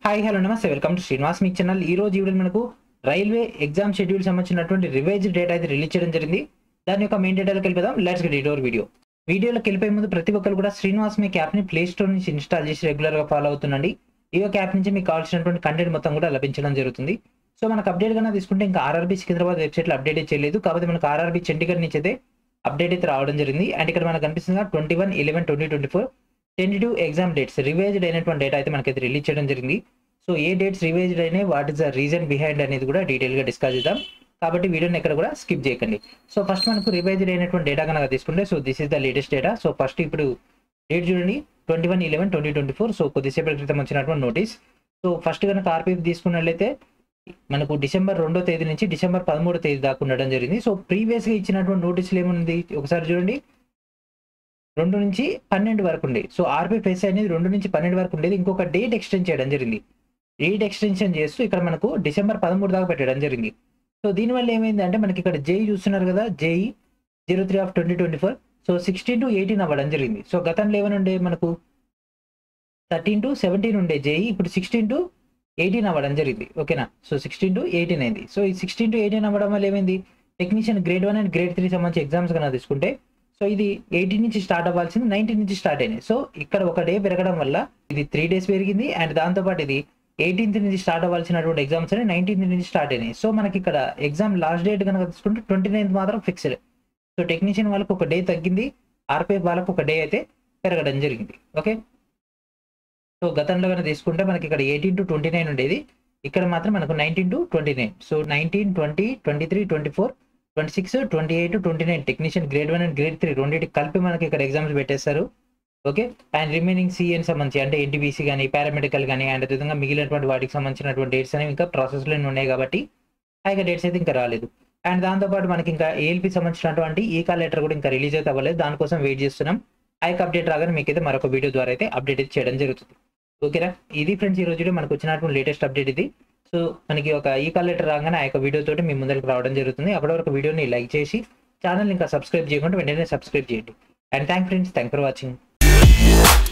Hi hello నమస్తే welcome to Srinivas me channel. ఈ రోజు వీడియో మనకు రైల్వే ఎగ్జామ్ షెడ్యూల్ సంబంధించినటువంటి రివైజ్ డేటా అయితే రిలీజ్ చేయడం జరిగింది. దాని యొక్క మెయిన్ డేటాలోకి వెళ్ళిపోదాం. Let's get it over video. వీడియోలోకి వెళ్ళిపోయే ముందు ప్రతి ఒక్కరు కూడా శ్రీనివాస్ మీ యాప్ ని ప్లే స్టోర్ నుంచి ఇన్స్టాల్ చేసి రెగ్యులర్ గా ఫాలో అవుతుండండి. ఈ యొక్క యాప్ నుంచి మీకు కావాల్సినటువంటి కంటెంట్ మొత్తం కూడా లభించడం జరుగుతుంది. సో మనకు అప్డేట్ గా తీసుకుంటే ఇంకా ఆర్ఆర్బీ సికింద్రాబాద్ వెబ్సైట్ లో అప్డేట్ చేయలేదు, కాబట్టి మనకు ఆర్ఆర్బీ చండీగఢ్ నుంచి అయితే అప్డేట్ అయితే రావడం జరిగింది. అండ్ ఇక్కడ మనకు కనిపిస్తుంది 21/11/2024 టెంటేటివ్ ఎగ్జామ్ డేట్స్ రివైజ్డ్ అయినటువంటి డేటా అయితే మనకైతే రిలీజ్ చేయడం జరిగింది. సో ఏ డేట్స్ రివైజ్డ్ అయినాయి, what is the reason behind అనేది కూడా డీటెయిల్ గా డిస్కస్ చేద్దాం. కాబట్టి వీడియోని ఎక్కడ కూడా స్కిప్ చేయకండి. సో ఫస్ట్ మనకు రివైజ్డ్ అయినటువంటి డేటా కనుక తీసుకుంటే so this is the latest data. So first ఇప్పుడు డేట్ చూడండి 21/11/2024. సో కొద్దిసేపటి క్రితం వచ్చినటువంటి నోటీస్. సో ఫస్ట్ కనుక ఆర్పీఎఫ్ తీసుకున్నట్లయితే మనకు డిసెంబర్ 2వ తేదీ నుంచి డిసెంబర్ 13వ తేదీ దాకా ఉండడం జరిగింది. సో ప్రీవియస్ గా ఇచ్చినటువంటి నోటీసులు ఏముంది ఒకసారి చూడండి, 2 నుంచి 12 వరకు ఉండే. సో ఆర్పీఎఫ్ ఎస్ఐ అనేది 2 నుంచి 12 వరకు ఉండేది. ఇంకొక డేట్ ఎక్స్టెండ్ చేయడం జరిగింది. డేట్ ఎక్స్టెన్షన్ చేస్తూ ఇక్కడ మనకు డిసెంబర్ 13 దాకా పెట్టడం జరిగింది. సో దీనివల్ల ఏమైంది అంటే మనకి ఇక్కడ జేఈ చూస్తున్నారు కదా, జేఈ 03/2024. సో 16 to 18 అవ్వడం జరిగింది. సో గతంలో ఏమైనా ఉండే మనకు 13 to 17 ఉండే జేఈ, ఇప్పుడు 16 to 18 అవ్వడం జరిగింది. ఓకేనా. సో 16 to 18 అయింది. సో ఈ 16 to 18 అవ్వడం వల్ల ఏమైంది, టెక్నీషియన్ గ్రేడ్ 1 అండ్ గ్రేడ్ 3 సంబంధించి ఎగ్జామ్స్ కన్నా తీసుకుంటే సో ఇది 18 నుంచి స్టార్ట్ అవ్వాల్సింది 19 నుంచి స్టార్ట్ అయినాయి. సో ఇక్కడ ఒక డే పెరగడం వల్ల ఇది 3 days పెరిగింది. అండ్ దాంతోపాటు ఇది 18th నుంచి స్టార్ట్ అవ్వాల్సినటువంటి ఎగ్జామ్స్ అని 19th నుంచి స్టార్ట్ అయినాయి. సో మనకి ఇక్కడ ఎగ్జామ్ లాస్ట్ డేట్ కనుక తీసుకుంటే 29th మాత్రం ఫిక్స్డ్. సో టెక్నీషియన్ వాళ్ళకు ఒక డే తగ్గింది, ఆర్పీఎఫ్ వాళ్ళకు ఒక డే అయితే పెరగడం జరిగింది. ఓకే. సో గతంలో కనుక తీసుకుంటే మనకి ఇక్కడ 18 to 29 ఉండేది, ఇక్కడ మాత్రం మనకు 19 to 29. So 19, 20, 23, 24, 26, 28, 29 technician grade 1 and grade 3 రెండింటికి కలిపి మనకి ఇక్కడ ఎగ్జామ్స్ పెట్టేస్తారు. ఓకే. అండ్ రిమైనింగ్ సిఎన్ సంబంధించి అంటే ఎన్టీపీసీ కానీ పారామెడికల్ కానీ అండ్ విధంగా మిగిలినటువంటి వాటికి సంబంధించినటువంటి డేట్స్ అనేవి ఇంకా ప్రాసెస్లో ఉన్నాయి కాబట్టి ఇంకా డేట్స్ అయితే ఇంకా రాలేదు. అండ్ దాంతోపాటు మనకి ఇంకా ఏఎల్పీ సంబంధించినటువంటి ఈ కాల్ లెటర్ కూడా ఇంకా రిలీజ్ అయితే అవ్వలేదు, దానికోసం వెయిట్ చేస్తున్నాం. ఆ యొక్క అప్డేట్ రాగానే మీకైతే మరొక వీడియో ద్వారా అయితే అప్డేట్ అయితే చేయడం జరుగుతుంది. ఓకేనా. ఇది ఫ్రెండ్స్ ఈ రోజు మనకు వచ్చినటువంటి లేటెస్ట్ అప్డేట్ ఇది. సో మనకి ఒక ఈ కాల్ లెటర్ రాగానే ఆ యొక్క వీడియో తోటి మీ ముందరికి రావడం జరుగుతుంది. అప్పటి వరకు వీడియోని లైక్ చేసి ఛానల్ ఇంకా సబ్స్క్రైబ్ చేయకుండా వెంటనే సబ్స్క్రైబ్ చేయండి. And thank for watching. Yeah.